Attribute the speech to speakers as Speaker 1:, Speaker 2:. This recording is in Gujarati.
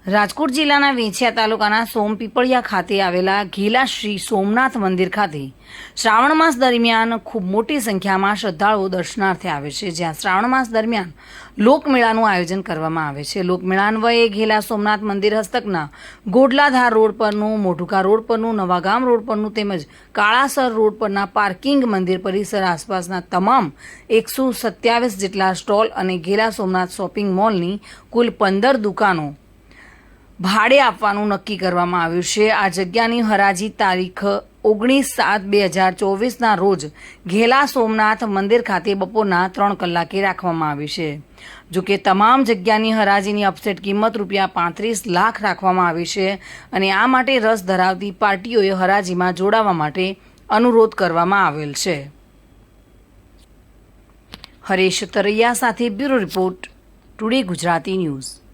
Speaker 1: રાજકોટ જિલ્લાના વેછિયા તાલુકાના સોમપીપળિયા ખાતે આવેલા ઘેલા શ્રી સોમનાથ મંદિર ખાતે શ્રાવણ માસ દરમિયાન ખૂબ મોટી સંખ્યામાં શ્રદ્ધાળુઓ દર્શનાર્થે આવે છે, જ્યાં શ્રાવણ માસ દરમિયાન લોકમેળાનું આયોજન કરવામાં આવે છે। લોકમેળા અન્વયે ઘેલા સોમનાથ મંદિર હસ્તકના ગોડલાધાર રોડ પરનું, મોઢુકા રોડ પરનું, નવાગામ રોડ પરનું તેમજ કાળાસર રોડ પરના પાર્કિંગ, મંદિર પરિસર આસપાસના તમામ 127 જેટલા સ્ટોલ અને ઘેલા સોમનાથ શોપિંગ મોલની કુલ 15 દુકાનો ભાડે આપવાનું નક્કી કરવામાં આવ્યું છે। આ જગ્યાની હરાજી તારીખ 19/7/2024ના રોજ ઘેલા સોમનાથ મંદિર ખાતે બપોરના 3 કલાકે રાખવામાં આવી છે। જોકે તમામ જગ્યાની હરાજીની અપસેટ કિંમત ₹35 લાખ રાખવામાં આવી છે અને આ માટે રસ ધરાવતી પાર્ટીઓએ હરાજીમાં જોડાવા માટે અનુરોધ કરવામાં આવેલ છે। હરેશ તરૈયા સાથે bureau report, today Gujarati news.